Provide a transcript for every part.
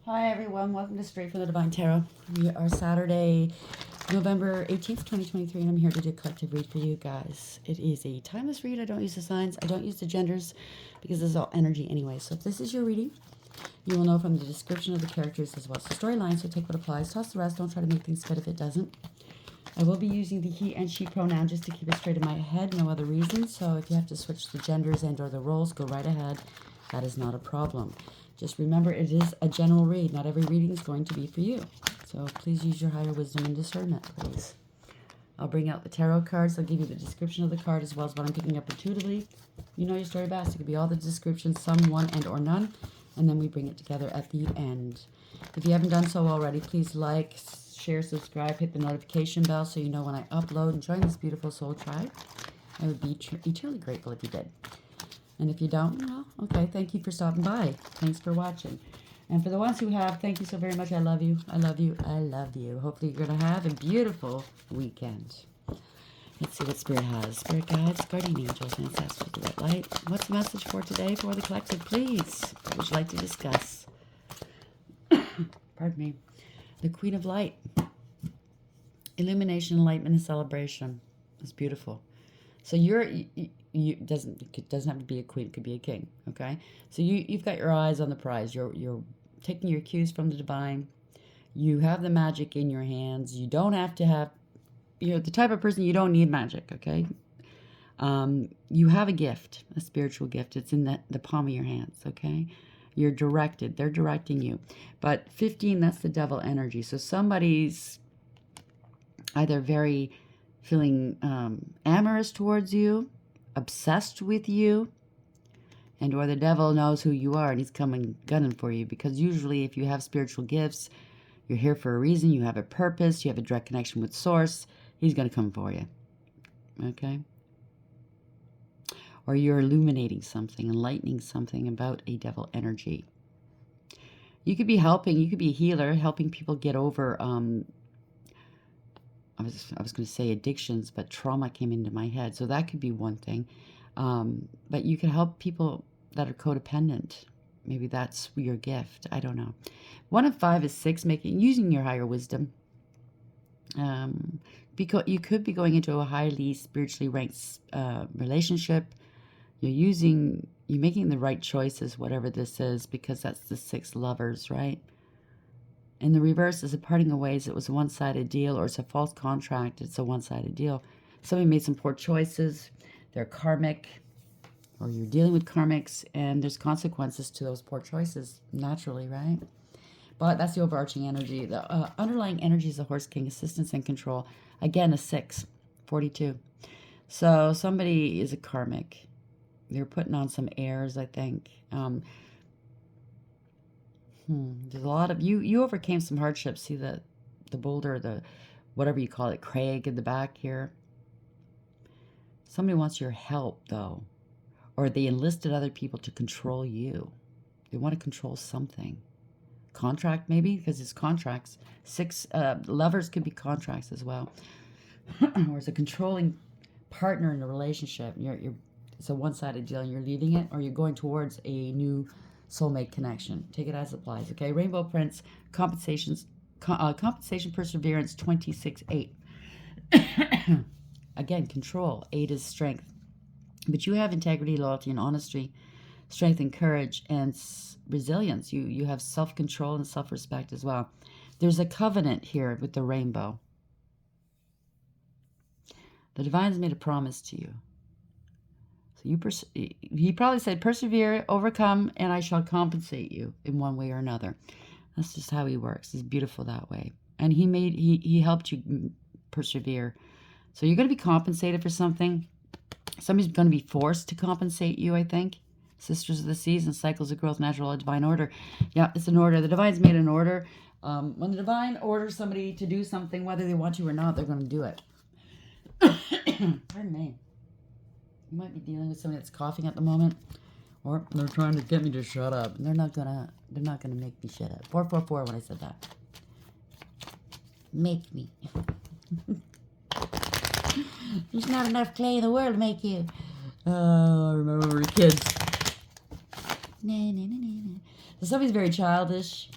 Hi everyone, welcome to Straight from the Divine Tarot. We are Saturday, November 18th, 2023, and I'm here to do a collective read for you guys. It is a timeless read. I don't use the signs, I don't use the genders, because this is all energy anyway. So if this is your reading, you will know from the description of the characters as well as the storyline, so take what applies, toss the rest, don't try to make things fit if it doesn't. I will be using the he and she pronoun just to keep it straight in my head, no other reason. So if you have to switch the genders and or the roles, go right ahead. That is not a problem. Just remember, it is a general read. Not every reading is going to be for you. So please use your higher wisdom and discernment, please. I'll bring out the tarot cards. I'll give you the description of the card as well as what I'm picking up intuitively. You know your story best. It could be all the descriptions, some, one, and or none. And then we bring it together at the end. If you haven't done so already, please like, share, subscribe, hit the notification bell so you know when I upload, and join this beautiful soul tribe. I would be eternally grateful if you did. And if you don't, well, okay, thank you for stopping by. Thanks for watching. And for the ones who have, thank you so very much. I love you. I love you. I love you. Hopefully you're going to have a beautiful weekend. Let's see what Spirit has. Spirit guides, guardian angels, ancestors, the red light. What's the message for today for the collective, please? What would you like to discuss? Pardon me. The Queen of Light. Illumination, enlightenment, and celebration. It's beautiful. So it doesn't have to be a queen, it could be a king, okay? So you've got your eyes on the prize. You're taking your cues from the divine. You have the magic in your hands. You don't have to have, you're the type of person you don't need magic, okay? You have a gift, a spiritual gift. It's in the palm of your hands, okay? You're directed. They're directing you. But 15, that's the devil energy. So somebody's either very feeling amorous towards you, obsessed with you, and or the devil knows who you are and he's coming gunning for you, because usually if you have spiritual gifts, you're here for a reason, you have a purpose, you have a direct connection with source, he's going to come for you, okay? Or you're illuminating something, enlightening something about a devil energy. You could be helping, you could be a healer, helping people get over I was going to say addictions, but trauma came into my head. So that could be one thing. But you can help people that are codependent. Maybe that's your gift. I don't know. 1 of 5 is 6, using your higher wisdom. Because you could be going into a highly spiritually ranked relationship. You're making the right choices, whatever this is, because that's the 6 lovers, right? In the reverse is a parting of ways. It was a one-sided deal, or it's a false contract. It's a one-sided deal. Somebody made some poor choices. They're karmic, or you're dealing with karmics, and there's consequences to those poor choices, naturally, right? But that's the overarching energy. The underlying energy is the Horse King, assistance and control. Again, a 6, 42. So somebody is a karmic. They're putting on some airs, I think. There's a lot of you overcame some hardships. See the boulder, the whatever you call it, crag in the back here. Somebody wants your help though, or they enlisted other people to control you. They want to control something. Contract maybe, because it's contracts. 6 lovers could be contracts as well. Or it's a controlling partner in a relationship. It's a one-sided deal and you're leaving it, or you're going towards a new soulmate connection. Take it as it applies, okay? Rainbow Prince, compensation, perseverance, 26-8. Again, control. 8 is strength. But you have integrity, loyalty, and honesty, strength and courage, and resilience. You have self-control and self-respect as well. There's a covenant here with the rainbow. The divine's made a promise to you. He probably said, persevere, overcome, and I shall compensate you in one way or another. That's just how he works. He's beautiful that way. And he helped you persevere. So you're going to be compensated for something. Somebody's going to be forced to compensate you, I think. Sisters of the Seas and cycles of growth, natural law, divine order. Yeah, it's an order. The divine's made an order. When the divine orders somebody to do something, whether they want to or not, they're going to do it. Pardon me. You might be dealing with somebody that's coughing at the moment, or they're trying to get me to shut up. And they're not gonna make me shut up. 444 when I said that. Make me. There's not enough clay in the world to make you. Oh, I remember when we were kids. So somebody's very childish.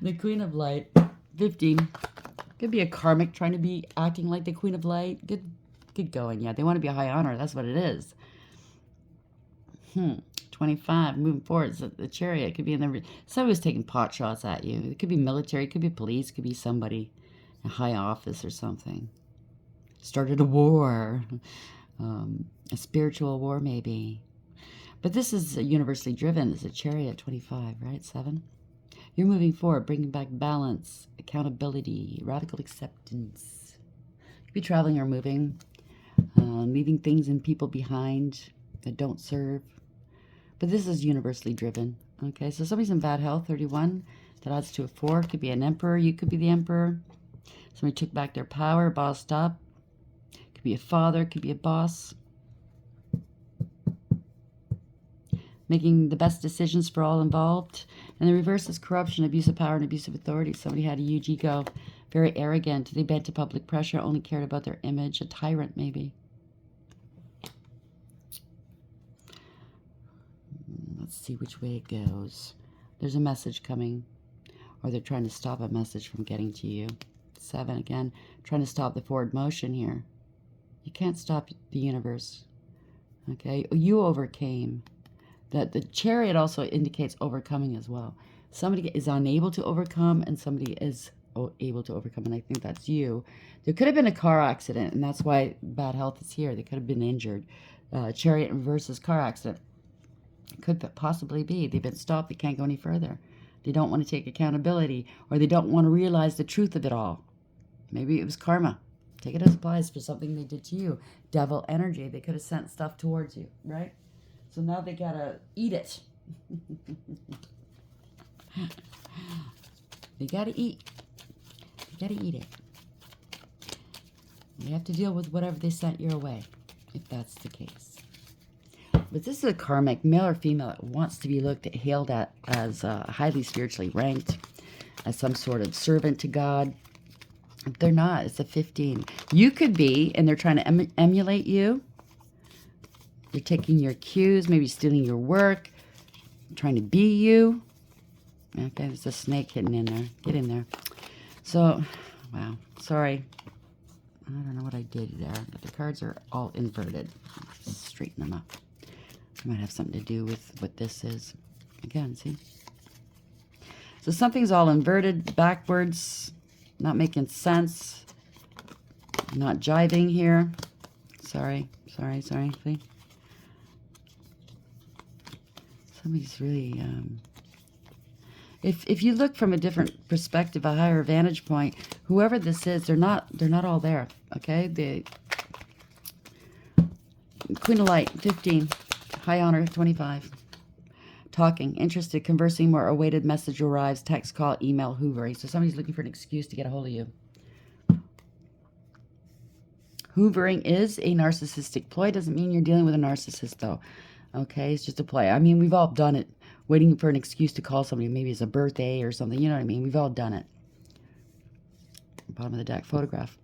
The Queen of Light, 15. Could be a karmic trying to be acting like the Queen of Light. Good going. Yeah, they want to be a high honor. That's what it is. 25, moving forward. So the Chariot could be in the... Somebody was taking pot shots at you. It could be military, it could be police, it could be somebody in high office or something. Started a war. A spiritual war, maybe. But this is universally driven. It's a Chariot, 25, right? 7. You're moving forward, bringing back balance, accountability, radical acceptance. You could be traveling or moving, leaving things and people behind that don't serve. But this is universally driven. Okay, so somebody's in bad health, 31. That adds to a 4. Could be an emperor. You could be the emperor. Somebody took back their power, bossed up. Could be a father, could be a boss. Making the best decisions for all involved. And the reverse is corruption, abuse of power, and abuse of authority. Somebody had a huge ego, very arrogant. They bent to public pressure, only cared about their image. A tyrant, maybe. Let's see which way it goes. There's a message coming, or they're trying to stop a message from getting to you. 7 again, trying to stop the forward motion here. You can't stop the universe. Okay, you overcame. That the Chariot also indicates overcoming as well. Somebody is unable to overcome, and somebody is able to overcome, and I think that's you. There could have been a car accident, and that's why bad health is here. They could have been injured. Chariot versus car accident. It could possibly be. They've been stopped. They can't go any further. They don't want to take accountability, or they don't want to realize the truth of it all. Maybe it was karma. Take it as applies for something they did to you. Devil energy. They could have sent stuff towards you, right? So now they gotta eat it. They gotta eat. They gotta eat it. You have to deal with whatever they sent your way, if that's the case. But this is a karmic, male or female, that wants to be hailed at as highly spiritually ranked, as some sort of servant to God. If they're not, it's a 15. You could be, and they're trying to emulate you. They're taking your cues, maybe stealing your work, trying to be you. Okay, there's a snake hidden in there. Get in there. So, wow, sorry. I don't know what I did there, but the cards are all inverted. Just straighten them up. It might have something to do with what this is. Again, see? So something's all inverted, backwards, not making sense, not jiving here. Sorry. See? Somebody's really, if you look from a different perspective, a higher vantage point, whoever this is, they're not all there. Okay, the Queen of Light, 15, high honor, 25. Talking, interested, conversing, more awaited message arrives, text, call, email, hoovering. So somebody's looking for an excuse to get a hold of you. Hoovering is a narcissistic ploy. Doesn't mean you're dealing with a narcissist, though. Okay, it's just a play. I mean, we've all done it. Waiting for an excuse to call somebody. Maybe it's a birthday or something. You know what I mean? We've all done it. Bottom of the deck, photograph.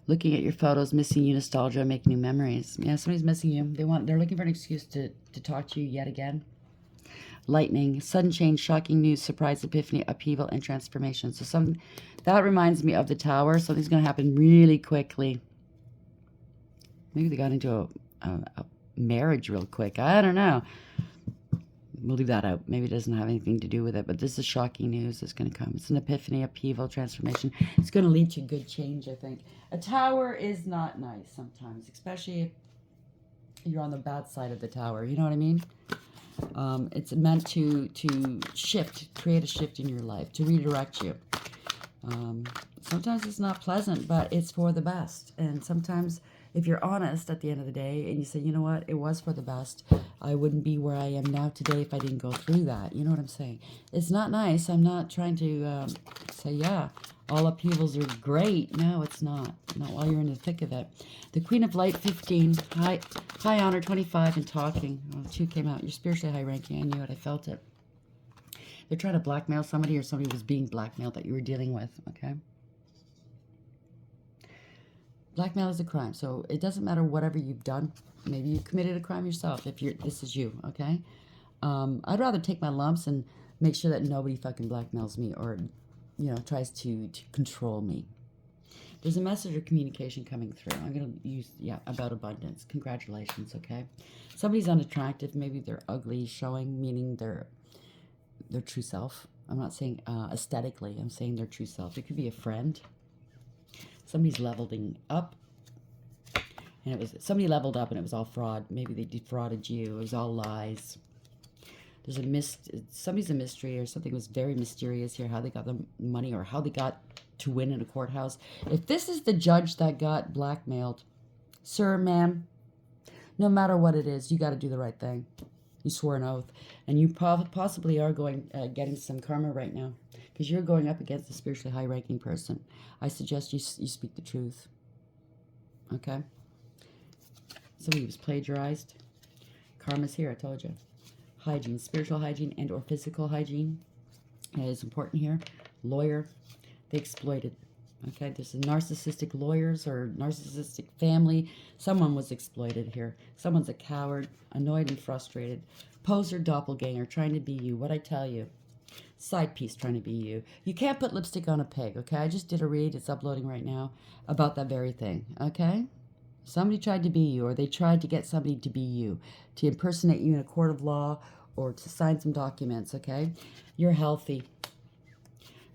Looking at your photos, missing you, nostalgia, making new memories. Yeah, somebody's missing you. They're looking for an excuse to talk to you yet again. Lightning, sudden change, shocking news, surprise, epiphany, upheaval, and transformation. So that reminds me of the Tower. Something's going to happen really quickly. Maybe they got into a marriage real quick. I don't know. We'll leave that out. Maybe it doesn't have anything to do with it, but this is shocking news that's going to come. It's an epiphany, upheaval, transformation. It's going to lead to good change, I think. A tower is not nice sometimes, especially if you're on the bad side of the tower. You know what I mean? It's meant to shift, create a shift in your life, to redirect you. Sometimes it's not pleasant, but it's for the best. And sometimes if you're honest at the end of the day and you say, you know what, it was for the best. I wouldn't be where I am now today if I didn't go through that. You know what I'm saying? It's not nice. I'm not trying to say, yeah, all upheavals are great. No, it's not. Not while you're in the thick of it. The Queen of Light, 15. High honor, 25. And talking. Oh, 2 came out. You're spiritually high ranking. I knew it. I felt it. They're trying to blackmail somebody, or somebody was being blackmailed that you were dealing with. Okay? Blackmail is a crime, so it doesn't matter whatever you've done. Maybe you committed a crime yourself if this is you, okay? I'd rather take my lumps and Make sure that nobody fucking blackmails me or, you know, tries to control me. There's a message or communication coming through. I'm going to use, yeah, about abundance. Congratulations, okay? Somebody's unattractive. Maybe they're ugly, showing, meaning their true self. I'm not saying aesthetically. I'm saying their true self. It could be a friend. Somebody's leveling up. And it was, somebody leveled up and it was all fraud. Maybe they defrauded you. It was all lies. There's somebody's a mystery, or something was very mysterious here, how they got the money or how they got to win in a courthouse. If this is the judge that got blackmailed, sir, ma'am, no matter what it is, you got to do the right thing. You swore an oath, and you possibly are getting some karma right now, because you're going up against a spiritually high-ranking person. I suggest you speak the truth. Okay? Somebody was plagiarized. Karma's here, I told you. Hygiene, spiritual hygiene and or physical hygiene is important here. Lawyer, they exploited. Okay, there's a narcissistic lawyers or narcissistic family. Someone was exploited here. Someone's a coward, annoyed and frustrated. Poser, doppelganger, trying to be you. What I tell you. Side piece trying to be you. You can't put lipstick on a pig, okay? I just did a read, it's uploading right now, about that very thing, okay? Somebody tried to be you, or they tried to get somebody to be you, to impersonate you in a court of law, or to sign some documents, okay? You're healthy.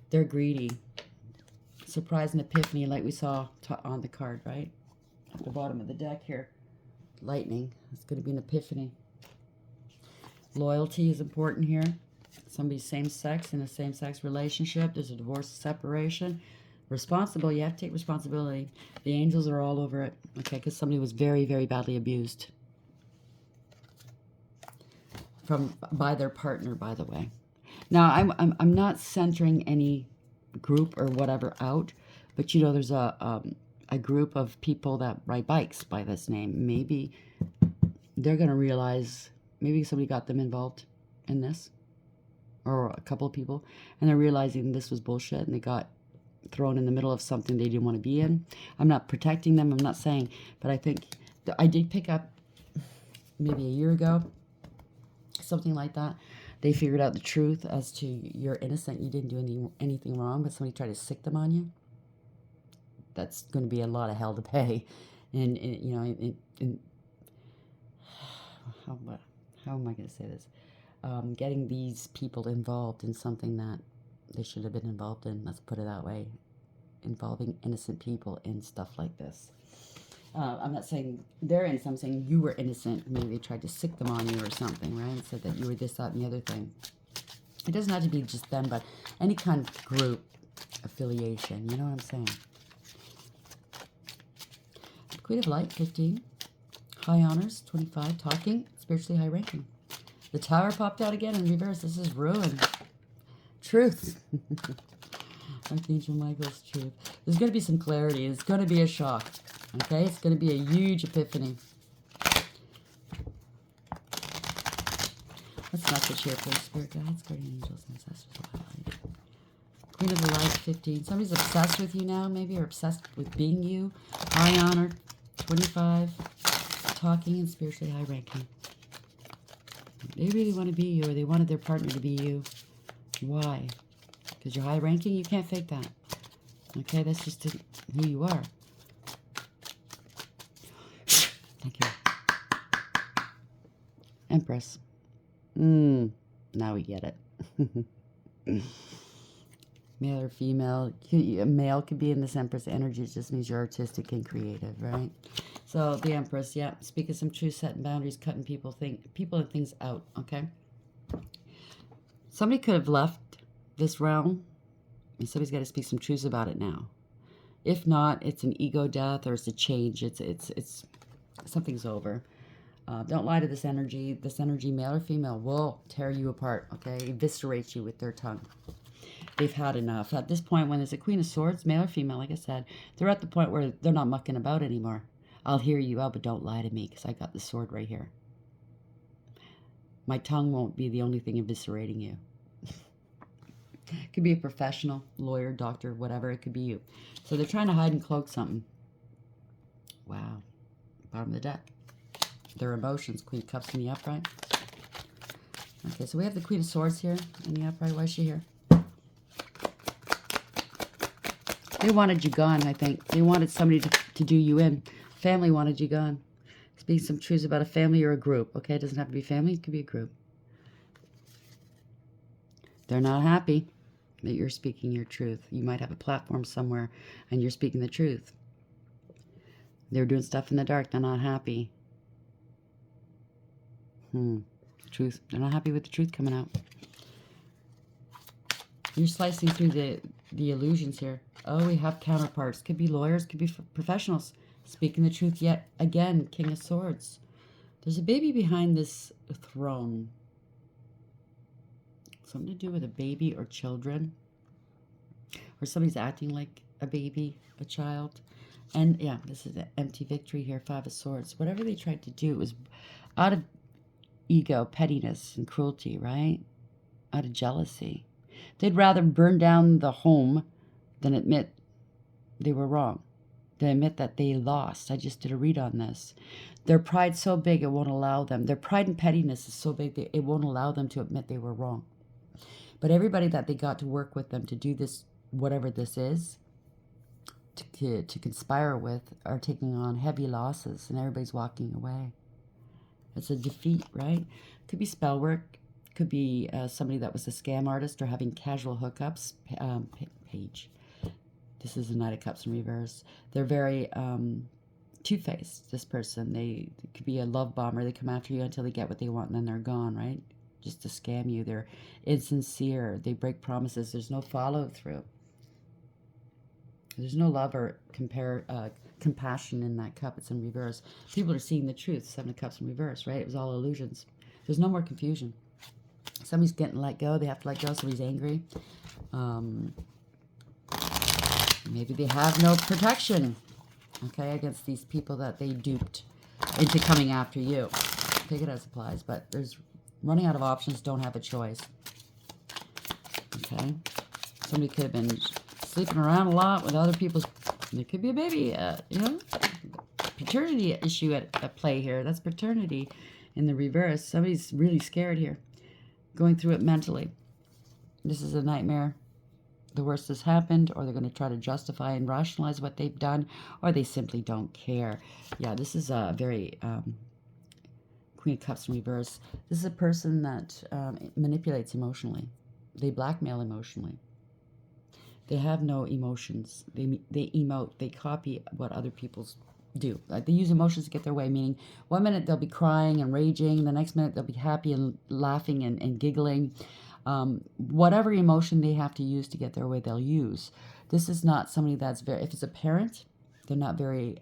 They're greedy. Surprise and epiphany, like we saw on the card, right? At the bottom of the deck here. Lightning. It's going to be an epiphany. Loyalty is important here. Somebody's same sex in a same-sex relationship. There's a divorce, separation. Responsible, you have to take responsibility. The angels are all over it, okay, because somebody was very, very badly abused by their partner, by the way. Now, I'm not centering any group or whatever out, but you know, there's a group of people that ride bikes by this name. Maybe they're going to realize, maybe somebody got them involved in this, or a couple of people, and they're realizing this was bullshit, and they got thrown in the middle of something they didn't want to be in. I'm not protecting them, I'm not saying, but I think I did pick up maybe a year ago, something like that. They figured out the truth as to you're innocent, you didn't do anything wrong, but somebody tried to sick them on you. That's going to be a lot of hell to pay. And you know, how am I going to say this? Getting these people involved in something that they should have been involved in, let's put it that way, involving innocent people in stuff like this. I'm not saying they're innocent, I'm saying you were innocent. Maybe they tried to sick them on you or something, right? Said that you were this, that, and the other thing. It doesn't have to be just them, but any kind of group affiliation, you know what I'm saying? Queen of Light, 15. High honors, 25. Talking, spiritually high ranking. The Tower popped out again in reverse. This is ruin. Truth. Archangel Michael's truth. There's going to be some clarity. It's going to be a shock. Okay? It's going to be a huge epiphany. What's message here for Spirit Guides, Guardian Angels, Ancestors? Queen of the Light, 15. Somebody's obsessed with you now, maybe, or obsessed with being you. High honor, 25. Talking and spiritually high ranking. They really want to be you, or they wanted their partner to be you. Why? Because you're high ranking? You can't fake that. Okay, that's just who you are. Thank you. Empress. Now we get it. Male or female. A male could be in this Empress energy. It just means you're artistic and creative, right? So the Empress, yeah, speaking some truth, setting boundaries, cutting people and things out, okay? Somebody could have left this realm, and somebody's got to speak some truth about it now. If not, it's an ego death or it's a change. It's something's over. Don't lie to this energy. This energy, male or female, will tear you apart, okay? Eviscerate you with their tongue. They've had enough. At this point, when there's a Queen of Swords, male or female, like I said, they're at the point where they're not mucking about anymore. I'll hear you out, but don't lie to me, because I got the sword right here. My tongue won't be the only thing eviscerating you. It could be a professional, lawyer, doctor, whatever. It could be you. So they're trying to hide and cloak something. Wow. Bottom of the deck. Their emotions. Queen of Cups in the upright. Okay, so we have the Queen of Swords here. And yeah, probably why is she here? They wanted you gone, I think. They wanted somebody to do you in. Family wanted you gone. Speaking some truths about a family or a group. Okay, it doesn't have to be family. It could be a group. They're not happy that you're speaking your truth. You might have a platform somewhere and you're speaking the truth. They're doing stuff in the dark. They're not happy. Truth. They're not happy with the truth coming out. You're slicing through the illusions here. Oh, we have counterparts. Could be lawyers. Could be professionals. Speaking the truth yet again. King of Swords. There's a baby behind this throne. Something to do with a baby or children. Or somebody's acting like a baby, a child. And yeah, this is an empty victory here. 5 of Swords. Whatever they tried to do was out of ego, pettiness, and cruelty, right? Out of jealousy. They'd rather burn down the home than admit they were wrong. Than admit that they lost. I just did a read on this. Their pride's so big it won't allow them. Their pride and pettiness is so big that it won't allow them to admit they were wrong. But everybody that they got to work with them to do this, whatever this is, to conspire with, are taking on heavy losses, and everybody's walking away. It's a defeat, right? Could be spell work. Could be somebody that was a scam artist or having casual hookups. Page. This is a Knight of Cups in reverse. They're very two-faced, this person. They could be a love bomber. They come after you until they get what they want, and then they're gone, right? Just to scam you. They're insincere. They break promises. There's no follow-through. There's no love or compassion in that cup. It's in reverse. People are seeing the truth. 7 of Cups in reverse, right? It was all illusions. There's no more confusion. Somebody's getting let go. They have to let go. Somebody's angry. Maybe they have no protection, okay, against these people that they duped into coming after you. Take it as applies, but there's running out of options, don't have a choice. Okay? Somebody could have been sleeping around a lot with other people's... There could be a baby, paternity issue at play here. That's paternity in the reverse. Somebody's really scared here, going through it mentally. This is a nightmare. The worst has happened, or they're going to try to justify and rationalize what they've done, or they simply don't care. Yeah, this is a very Queen of Cups in reverse. This is a person that manipulates emotionally. They blackmail emotionally. They have no emotions. They emote. They copy what other people's do. Like they use emotions to get their way, meaning 1 minute they'll be crying and raging, the next minute they'll be happy and laughing and giggling. Whatever emotion they have to use to get their way, they'll use. This is not somebody that's very, if it's a parent, they're not very,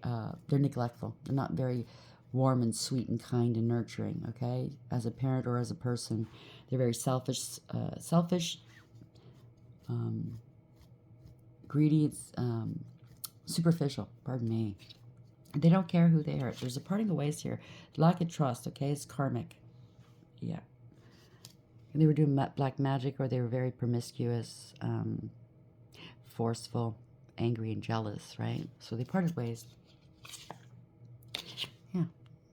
they're neglectful. They're not very warm and sweet and kind and nurturing, okay? As a parent or as a person, they're very selfish, greedy, superficial, pardon me. They don't care who they hurt. There's a parting of ways here. Lack of trust, okay? It's karmic. Yeah. They were doing black magic, or they were very promiscuous, forceful, angry, and jealous, right? So they parted ways. Yeah.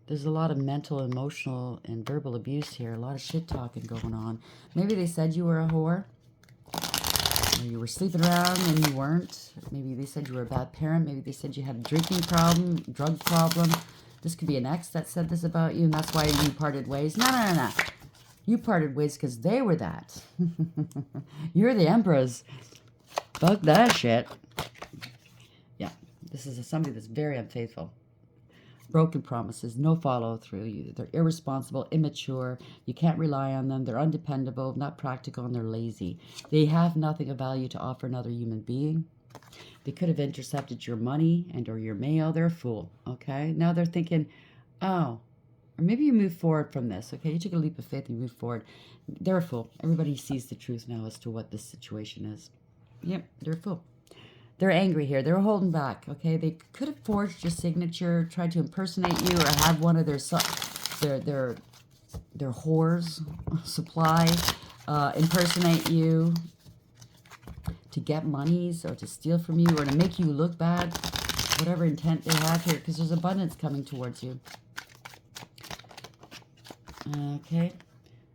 There's a lot of mental, emotional, and verbal abuse here. A lot of shit talking going on. Maybe they said you were a whore. Or you were sleeping around and you weren't. Maybe they said you were a bad parent. Maybe they said you had a drinking problem, drug problem. This could be an ex that said this about you, and that's why you parted ways. No. You parted ways because they were that. You're the empress. Fuck that shit. Yeah, this is somebody that's very unfaithful. Broken promises, no follow through. They're irresponsible, immature. You can't rely on them. They're undependable, not practical, and they're lazy. They have nothing of value to offer another human being. They could have intercepted your money and or your mail. They're a fool, okay? Now they're thinking, oh, or maybe you move forward from this, okay? You took a leap of faith and you move forward. They're a fool. Everybody sees the truth now as to what this situation is. Yep, they're a fool. They're angry here. They're holding back, okay? They could have forged your signature, tried to impersonate you, or have one of their whores supply impersonate you to get monies or to steal from you or to make you look bad. Whatever intent they have here, because there's abundance coming towards you. Okay.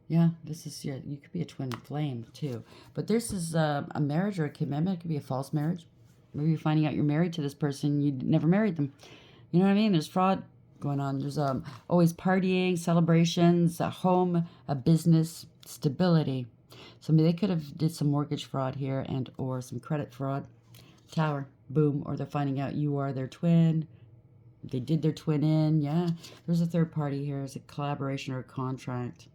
Yeah, this is your, you could be a twin flame too. But this is a marriage or a commitment. It could be a false marriage. Maybe you're finding out you're married to this person. You never married them. You know what I mean? There's fraud going on. There's always partying, celebrations, a home, a business, stability. So maybe they could have did some mortgage fraud here and or some credit fraud. Tower, boom. Or they're finding out you are their twin. They did their twin in. Yeah. There's a third party here. It's a collaboration or a contract.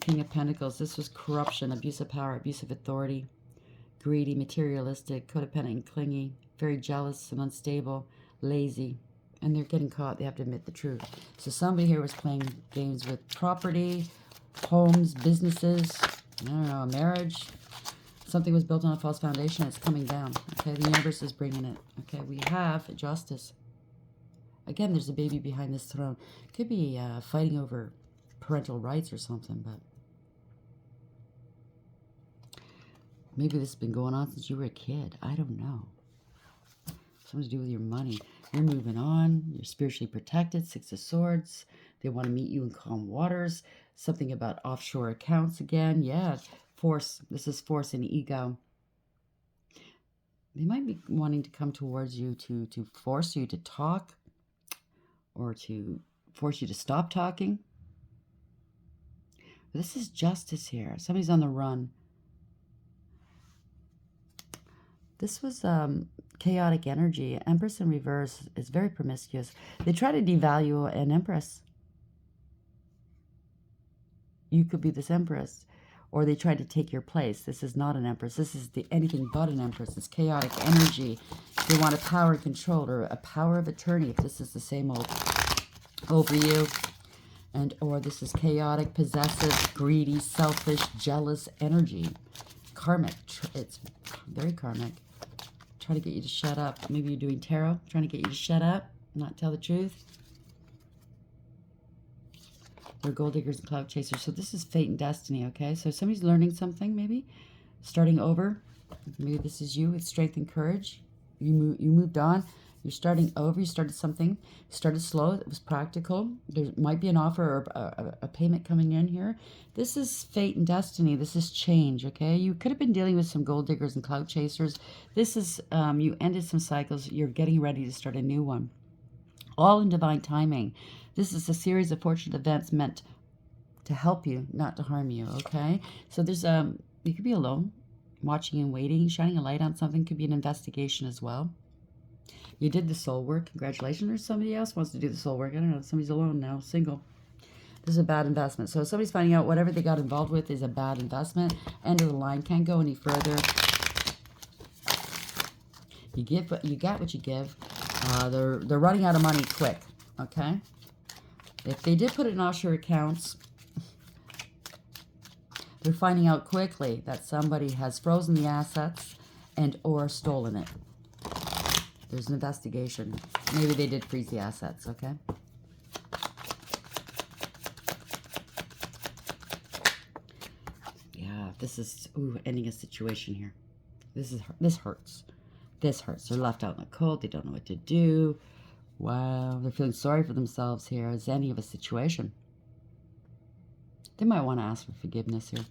King of Pentacles. This was corruption, abuse of power, abuse of authority. Greedy, materialistic, codependent and clingy. Very jealous and unstable. Lazy. And they're getting caught. They have to admit the truth. So somebody here was playing games with property, homes, businesses, I don't know, a marriage. Something was built on a false foundation. It's coming down. Okay, the universe is bringing it. Okay, we have justice. Again, there's a baby behind this throne. Could be fighting over parental rights or something, but maybe this has been going on since you were a kid. I don't know. Something to do with your money. You're moving on. You're spiritually protected. Six of Swords. They want to meet you in calm waters. Something about offshore accounts again. Yeah, force. This is force and ego. They might be wanting to come towards you to force you to talk or to force you to stop talking. This is justice here. Somebody's on the run. This was chaotic energy. Empress in reverse is very promiscuous. They try to devalue an empress. You could be this empress. Or they try to take your place. This is not an empress. This is anything but an empress. It's chaotic energy. They want a power and control or a power of attorney if this is the same old over you. And or this is chaotic, possessive, greedy, selfish, jealous energy. Karmic. It's very karmic. Trying to get you to shut up. Maybe you're doing tarot. Trying to get you to shut up. Not tell the truth. They're gold diggers and cloud chasers. So this is fate and destiny, okay? So somebody's learning something, maybe. Starting over. Maybe this is you with strength and courage. You moved on. You're starting over. You started something. You started slow. It was practical. There might be an offer or a payment coming in here. This is fate and destiny. This is change, okay? You could have been dealing with some gold diggers and cloud chasers. This is, you ended some cycles. You're getting ready to start a new one. All in divine timing. This is a series of fortunate events meant to help you, not to harm you, okay? So there's, you could be alone, watching and waiting, shining a light on something. Could be an investigation as well. You did the soul work. Congratulations. Or somebody else wants to do the soul work. I don't know. Somebody's alone now, single. This is a bad investment. So somebody's finding out whatever they got involved with is a bad investment. End of the line. Can't go any further. You get what you give. They're running out of money quick, okay? If they did put it in offshore accounts, they're finding out quickly that somebody has frozen the assets and or stolen it. There's an investigation. Maybe they did freeze the assets, okay? Yeah, this is ending a situation here. This hurts. This hurts. They're left out in the cold. They don't know what to do. Wow, they're feeling sorry for themselves here. It's ending of a situation. They might want to ask for forgiveness here.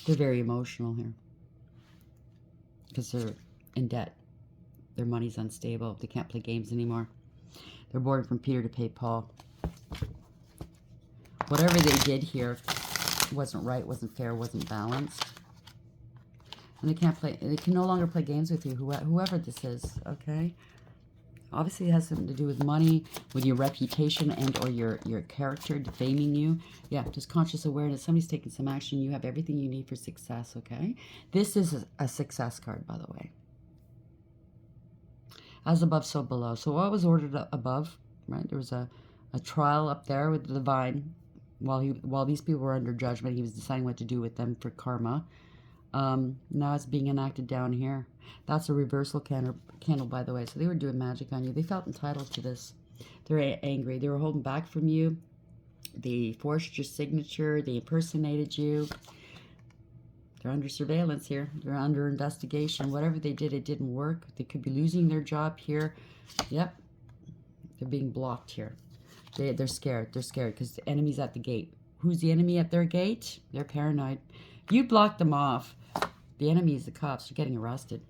They're very emotional here because they're in debt. Their money's unstable. They can't play games anymore. They're borrowing from Peter to pay Paul. Whatever they did here wasn't right, wasn't fair, wasn't balanced. And they can't play. They can no longer play games with you, whoever this is, okay? Obviously, it has something to do with money, with your reputation and or your character, defaming you. Yeah, just conscious awareness. Somebody's taking some action. You have everything you need for success, okay? This is a success card, by the way. As above, so below. So what was ordered above, right? There was a trial up there with the divine. While these people were under judgment, he was deciding what to do with them for karma. Now it's being enacted down here. That's a reversal candle, by the way. So they were doing magic on you. They felt entitled to this. They're angry. They were holding back from you. They forged your signature. They impersonated you. They're under surveillance here. They're under investigation. Whatever they did, it didn't work. They could be losing their job here. Yep. They're being blocked here. They're scared. They're scared because the enemy's at the gate. Who's the enemy at their gate? They're paranoid. You blocked them off. The enemy is the cops. They're getting arrested.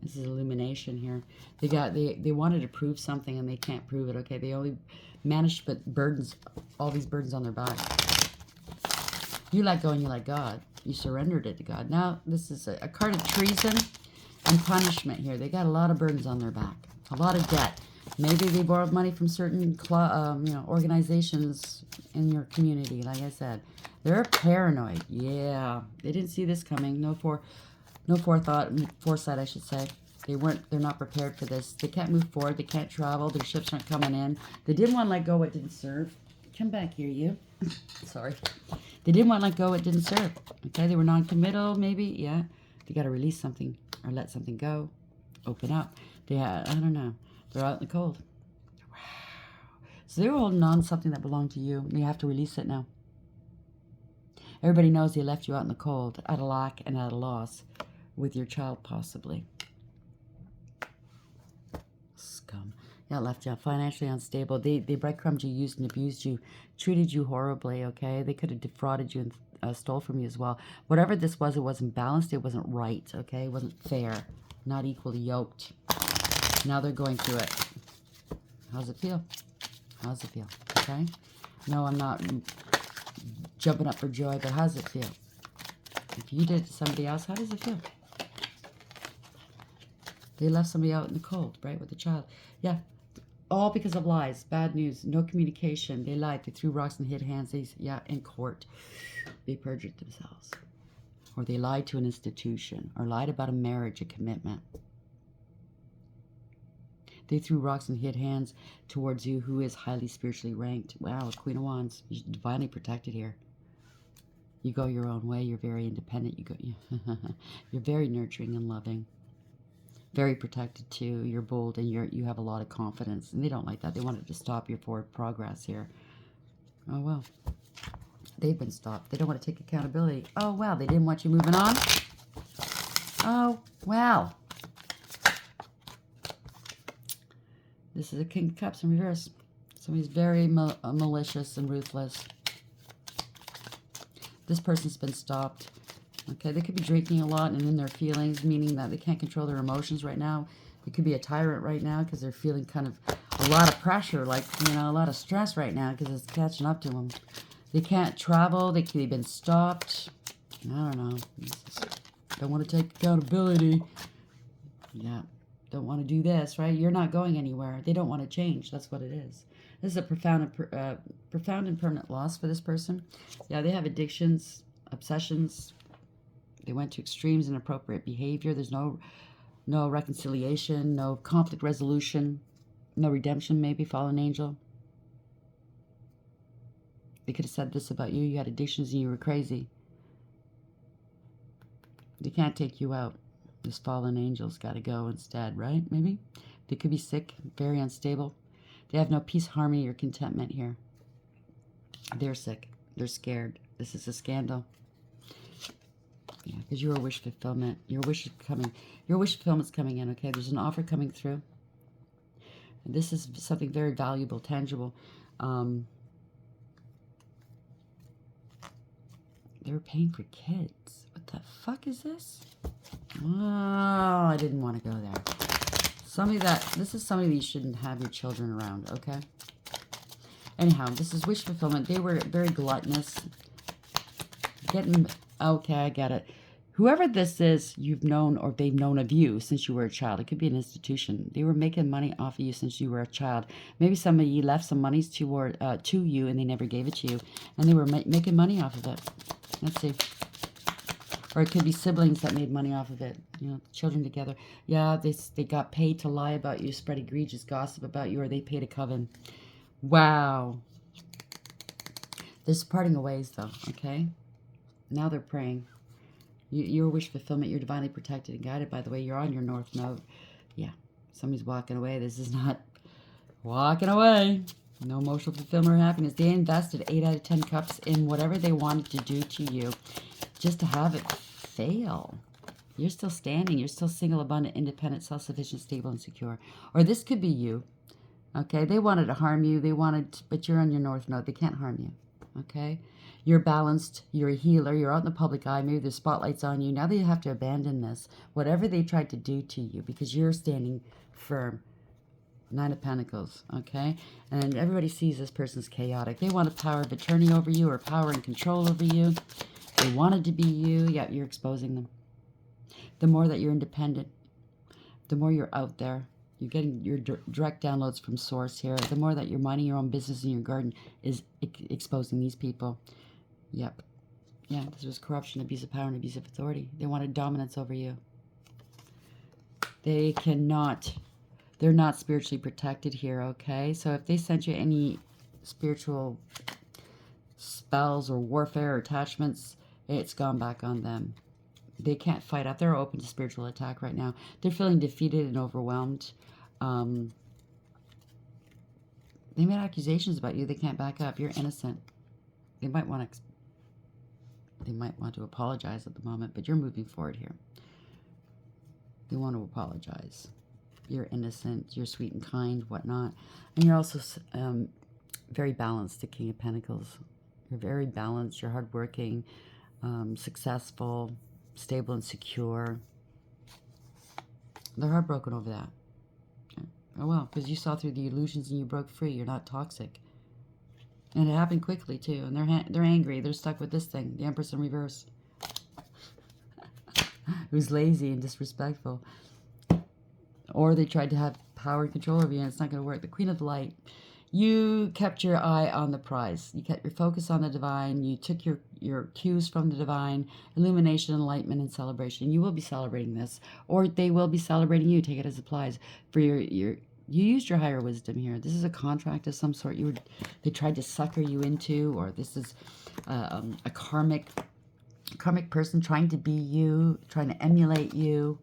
This is illumination here. They wanted to prove something and they can't prove it. Okay, they only managed to put burdens, all these burdens on their back. You let go and you let God. You surrendered it to God. Now this is a card of treason and punishment here. They got a lot of burdens on their back, a lot of debt. Maybe they borrowed money from certain organizations in your community. Like I said, they're paranoid. Yeah, they didn't see this coming. No foresight, I should say. They're not prepared for this. They can't move forward. They can't travel. Their ships aren't coming in. They didn't want to let go what didn't serve. Come back here, you. Sorry. They didn't want to let go what didn't serve. Okay, they were non-committal, maybe. Yeah. They got to release something or let something go. Open up. I don't know. They're out in the cold. Wow. So they were holding on to something that belonged to you. And you have to release it now. Everybody knows they left you out in the cold, at a lack and at a loss, with your child possibly. Scum. Yeah, left you financially unstable. They breadcrumbed you, used and abused you, treated you horribly, okay? They could have defrauded you and stole from you as well. Whatever this was, it wasn't balanced. It wasn't right, okay? It wasn't fair. Not equally yoked. Now they're going through it. How's it feel? How's it feel? Okay? No, I'm not jumping up for joy, but how's it feel? If you did it to somebody else, how does it feel? They left somebody out in the cold, right, with a child. Yeah, all because of lies, bad news, no communication. They lied. They threw rocks and hid hands. In court. They perjured themselves. Or they lied to an institution, or lied about a marriage, a commitment. They threw rocks and hid hands towards you, who is highly spiritually ranked. Wow, Queen of Wands. You're divinely protected here. You go your own way. You're very independent. You're very nurturing and loving. Very protected too. You're bold and you have a lot of confidence. And they don't like that. They wanted to stop your forward progress here. Oh, well. They've been stopped. They don't want to take accountability. Oh, wow. They didn't want you moving on? Oh, wow. This is a King of Cups in reverse. Somebody's very malicious and ruthless. This person's been stopped. Okay, they could be drinking a lot and in their feelings, meaning that they can't control their emotions right now. They could be a tyrant right now because they're feeling kind of a lot of pressure, like, a lot of stress right now because it's catching up to them. They can't travel. They've been stopped. I don't know. Don't want to take accountability. Yeah. Don't want to do this, right? You're not going anywhere. They don't want to change. That's what it is. This is a profound and permanent loss for this person. Yeah, they have addictions, obsessions. They went to extremes, inappropriate behavior. There's no reconciliation, no conflict resolution, no redemption, maybe, fallen angel. They could have said this about you. You had addictions and you were crazy. They can't take you out. This fallen angel's got to go instead, right? Maybe? They could be sick, very unstable. They have no peace, harmony, or contentment here. They're sick. They're scared. This is a scandal. Yeah, because you're a wish fulfillment. Your wish fulfillment's coming in, okay? There's an offer coming through. And this is something very valuable, tangible. They were paying for kids. What the fuck is this? Oh, I didn't want to go there. This is somebody that you shouldn't have your children around, okay? Anyhow, this is wish fulfillment. They were very gluttonous. Okay, I get it. Whoever this is, you've known or they've known of you since you were a child. It could be an institution. They were making money off of you since you were a child. Maybe somebody left some monies to you and they never gave it to you. And they were making money off of it. Let's see. Or it could be siblings that made money off of it. Children together. Yeah, they got paid to lie about you, spread egregious gossip about you, or they paid a coven. Wow. There's parting of ways, though, okay? Now they're praying. Your wish fulfillment, you're divinely protected and guided, by the way. You're on your north node. Yeah, somebody's walking away. This is not walking away. No emotional fulfillment or happiness. They invested 8 out of 10 cups in whatever they wanted to do to you just to have it fail. You're still standing. You're still single, abundant, independent, self-sufficient, stable, and secure. Or this could be you. Okay? They wanted to harm you. But you're on your north node. They can't harm you. Okay? You're balanced. You're a healer. You're out in the public eye. Maybe there's spotlights on you. Now that you have to abandon this, whatever they tried to do to you, because you're standing firm. Nine of Pentacles, okay? And everybody sees this person's chaotic. They want a power of attorney over you or power and control over you. They wanted to be you. Yeah, you're exposing them. The more that you're independent, the more you're out there. You're getting your direct downloads from source here. The more that you're minding your own business in your garden is exposing these people. Yep. Yeah, this was corruption, abuse of power, and abuse of authority. They wanted dominance over you. They cannot. They're not spiritually protected here, okay? So if they sent you any spiritual spells or warfare or attachments, it's gone back on them. They can't fight up. They're open to spiritual attack right now. They're feeling defeated and overwhelmed. They made accusations about you. They can't back up. You're innocent. They might want to apologize at the moment, but you're moving forward here. They want to apologize. You're innocent. You're sweet and kind, whatnot. And you're also very balanced, the King of Pentacles. You're very balanced. You're hardworking, successful, stable and secure. They're heartbroken over that. Oh, well, because you saw through the illusions and you broke free. You're not toxic. And it happened quickly, too. And they're angry. They're stuck with this thing, the Empress in reverse. Who's lazy and disrespectful. Or they tried to have power and control over you, and it's not going to work. The Queen of Light. You kept your eye on the prize. You kept your focus on the divine. You took your cues from the divine. Illumination, enlightenment, and celebration. You will be celebrating this. Or they will be celebrating you. Take it as applies. For you used your higher wisdom here. This is a contract of some sort. They tried to sucker you into, or this is a karmic person trying to be you, trying to emulate you.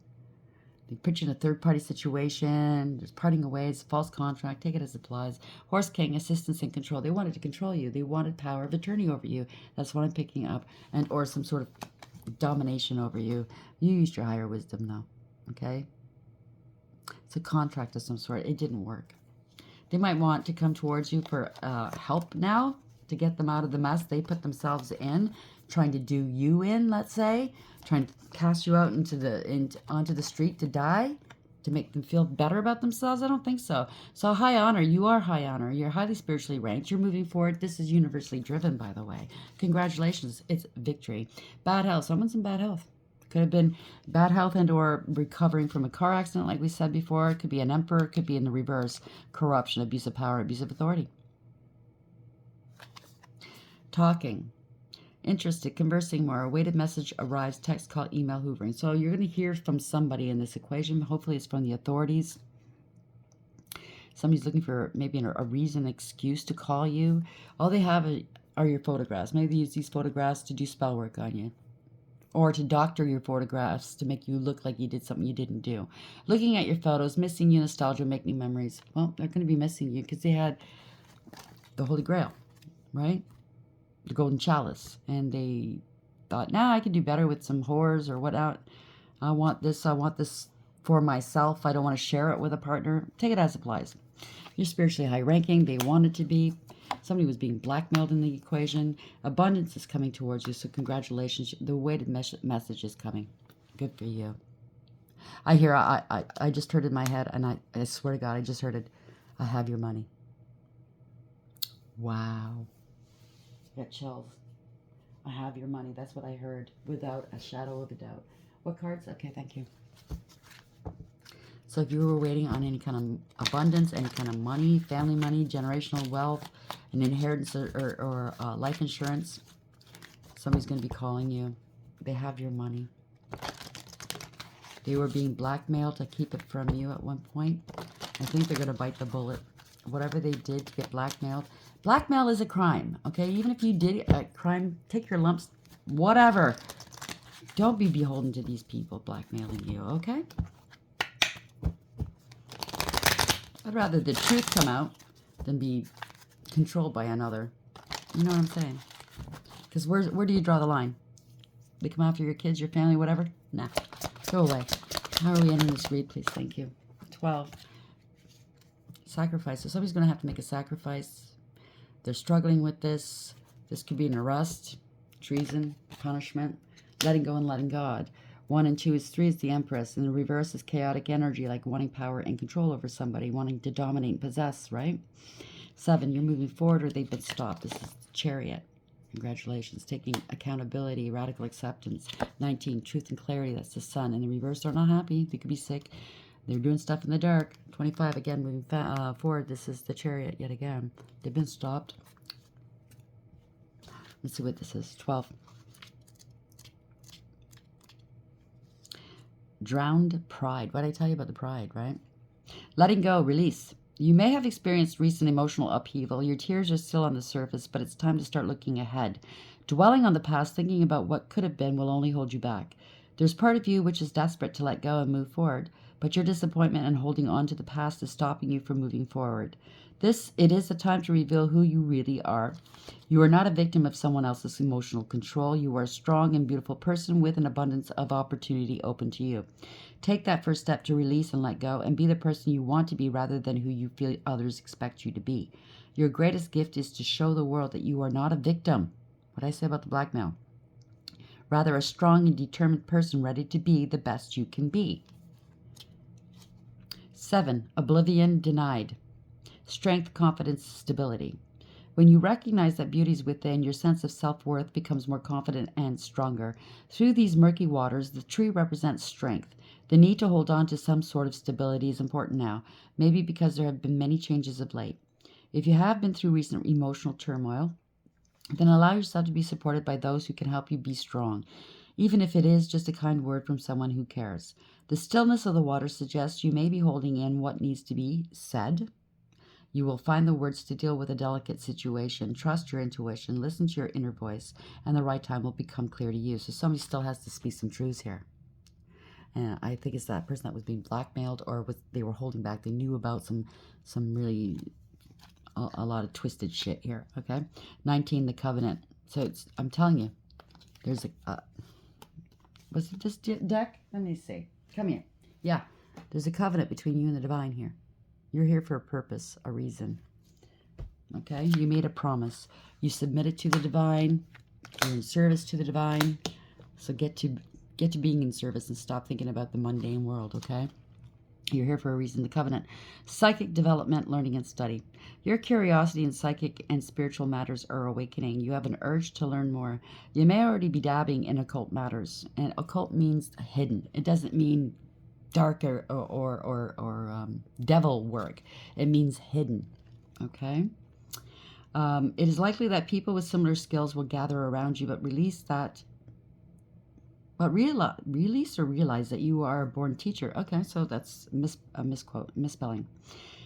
They put you in a third-party situation. There's parting of ways, false contract. Take it as applies. Horse King, assistance and control. They wanted to control you. They wanted power of attorney over you. That's what I'm picking up. And or some sort of domination over you. You used your higher wisdom, though. Okay? It's a contract of some sort. It didn't work. They might want to come towards you for help now to get them out of the mess they put themselves in, trying to do you in, let's say, trying to cast you out onto the street to die, to make them feel better about themselves. I don't think so. So high honor, you are high honor. You're highly spiritually ranked. You're moving forward. This is universally driven, by the way. Congratulations. It's victory. Bad health. Someone's in bad health. Could have been bad health and or recovering from a car accident, like we said before. It could be an emperor. It could be in the reverse. Corruption, abuse of power, abuse of authority. Talking. Interested, conversing more. A weighted message arrives, text, call, email, hoovering. So you're going to hear from somebody in this equation. Hopefully it's from the authorities. Somebody's looking for maybe a reason, excuse to call you. All they have are your photographs. Maybe they use these photographs to do spell work on you. Or to doctor your photographs to make you look like you did something you didn't do. Looking at your photos, missing you, nostalgia, make new memories. Well, they're going to be missing you because they had the Holy Grail, right? The golden chalice, and they thought, nah, I can do better with some whores or whatnot. I want this for myself. I don't want to share it with a partner. Take it as applies. You're spiritually high ranking. They wanted to be. Somebody was being blackmailed in the equation. Abundance is coming towards you, so congratulations. The weighted message is coming. Good for you. I just heard in my head, and I swear to God, I just heard it. I have your money. Wow. Got chills. I have your money. That's what I heard without a shadow of a doubt. What cards? Okay, thank you. So if you were waiting on any kind of abundance, any kind of money, family money, generational wealth, an inheritance or life insurance, somebody's going to be calling you. They have your money. They were being blackmailed to keep it from you at one point. I think they're going to bite the bullet. Whatever they did to get blackmailed. Blackmail is a crime, okay? Even if you did a crime, take your lumps, whatever. Don't be beholden to these people blackmailing you, okay? I'd rather the truth come out than be controlled by another. You know what I'm saying? Because where do you draw the line? They come after your kids, your family, whatever? Nah. Go away. How are we ending this read, please? Thank you. 12. Sacrifice. So somebody's going to have to make a sacrifice. They're struggling with this. This could be an arrest, treason, punishment, letting go and letting God. 1 and 2 is 3 is the Empress, and the reverse is chaotic energy, like wanting power and control over somebody, wanting to dominate and possess, right? 7, you're moving forward or they've been stopped. This is the Chariot. Congratulations. Taking accountability, radical acceptance. 19, truth and clarity. That's the Sun. And the reverse, they're not happy. They could be sick. They're doing stuff in the dark. 25, again, moving forward. This is the Chariot yet again. They've been stopped. Let's see what this is. 12. Drowned pride. What did I tell you about the pride, right? Letting go, release. You may have experienced recent emotional upheaval. Your tears are still on the surface, but it's time to start looking ahead. Dwelling on the past, thinking about what could have been, will only hold you back. There's part of you which is desperate to let go and move forward, but your disappointment and holding on to the past is stopping you from moving forward. It is the time to reveal who you really are. You are not a victim of someone else's emotional control. You are a strong and beautiful person with an abundance of opportunity open to you. Take that first step to release and let go and be the person you want to be rather than who you feel others expect you to be. Your greatest gift is to show the world that you are not a victim. What did I say about the blackmail? Rather, a strong and determined person ready to be the best you can be. 7, oblivion denied. Strength, confidence, stability. When you recognize that beauty is within, your sense of self-worth becomes more confident and stronger. Through these murky waters, the tree represents strength. The need to hold on to some sort of stability is important now, maybe because there have been many changes of late. If you have been through recent emotional turmoil, then allow yourself to be supported by those who can help you be strong, even if it is just a kind word from someone who cares. The stillness of the water suggests you may be holding in what needs to be said. You will find the words to deal with a delicate situation. Trust your intuition, listen to your inner voice, and the right time will become clear to you. So somebody still has to speak some truths here. And I think it's that person that was being blackmailed, or they were holding back. They knew about some really a lot of twisted shit here. Okay, 19, the covenant. So I'm telling you, there's a was it this deck? Let me see. Come here. Yeah, there's a covenant between you and the divine here. You're here for a purpose, a reason. Okay? You made a promise. You submitted to the divine. You're in service to the divine. So get to being in service and stop thinking about the mundane world, okay? You're here for a reason. The covenant. Psychic development, learning, and study. Your curiosity in psychic and spiritual matters are awakening. You have an urge to learn more. You may already be dabbing in occult matters. And occult means hidden. It doesn't mean dark or devil work. It means hidden. Okay? It is likely that people with similar skills will gather around you, but realize that you are a born teacher. Okay, so that's a misspelling.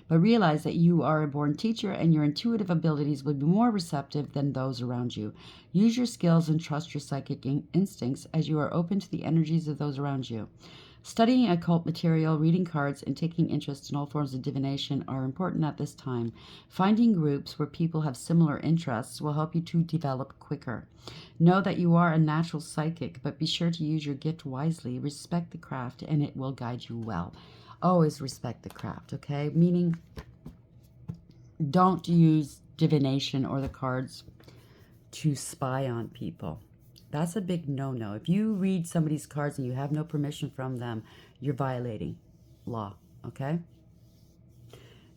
But realize that you are a born teacher and your intuitive abilities will be more receptive than those around you. Use your skills and trust your psychic instincts as you are open to the energies of those around you. Studying occult material, reading cards, and taking interest in all forms of divination are important at this time. Finding groups where people have similar interests will help you to develop quicker. Know that you are a natural psychic, but be sure to use your gift wisely. Respect the craft, and it will guide you well. Always respect the craft, okay? Meaning, don't use divination or the cards to spy on people. That's a big no-no. If you read somebody's cards and you have no permission from them, you're violating law, okay?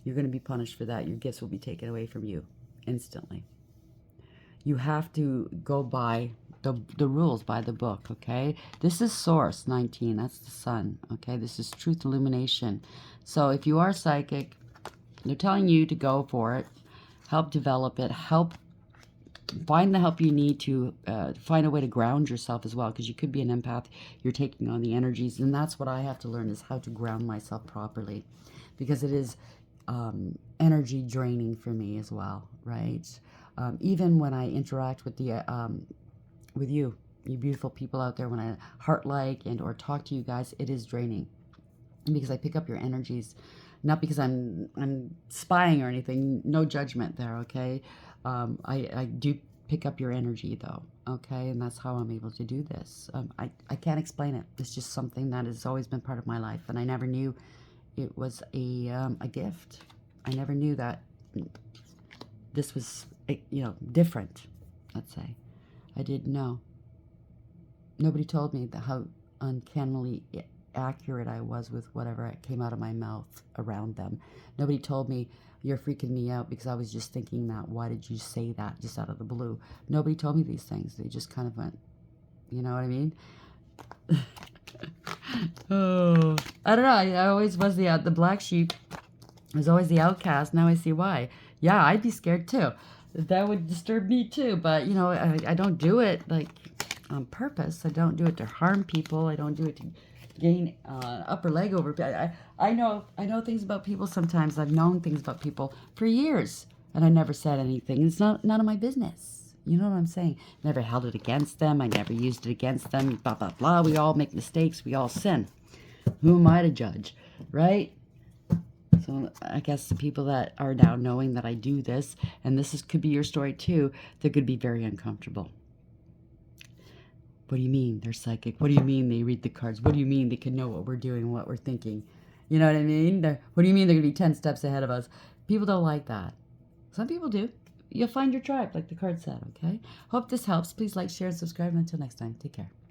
You're going to be punished for that. Your gifts will be taken away from you instantly. You have to go by the rules, by the book, okay? This is Source, 19. That's the sun, okay? This is truth illumination. So if you are psychic, they're telling you to go for it. Help develop it. Find the help you need to find a way to ground yourself as well, because you could be an empath. You're taking on the energies, and that's what I have to learn, is how to ground myself properly, because it is energy draining for me as well, right? Even when I interact with with you beautiful people out there, when I heart-like and or talk to you guys, it is draining, because I pick up your energies, not because I'm spying or anything. No judgment there, okay? I do pick up your energy, though, okay? And that's how I'm able to do this. I can't explain it. It's just something that has always been part of my life, and I never knew it was a gift. I never knew that this was, different, let's say. I didn't know. Nobody told me how uncannily accurate I was with whatever came out of my mouth around them. Nobody told me, you're freaking me out because I was just thinking that. Why did you say that just out of the blue? Nobody told me these things. They just kind of went, you know what I mean? Oh, I don't know. I always was the black sheep. I was always the outcast. Now I see why. Yeah, I'd be scared too. That would disturb me too. But, you know, I don't do it like on purpose. I don't do it to harm people. I don't do it to gain upper leg over. I know things about people sometimes. I've known things about people for years, and I never said anything. It's none of my business. You know what I'm saying? Never held it against them. I never used it against them. Blah, blah, blah. We all make mistakes. We all sin. Who am I to judge, right? So I guess the people that are now knowing that I do this, and could be your story too, they're going to be very uncomfortable. What do you mean they're psychic? What do you mean they read the cards? What do you mean they can know what we're doing and what we're thinking? You know what I mean? What do you mean they're going to be 10 steps ahead of us? People don't like that. Some people do. You'll find your tribe, like the card said, okay? Hope this helps. Please like, share, and subscribe. And until next time, take care.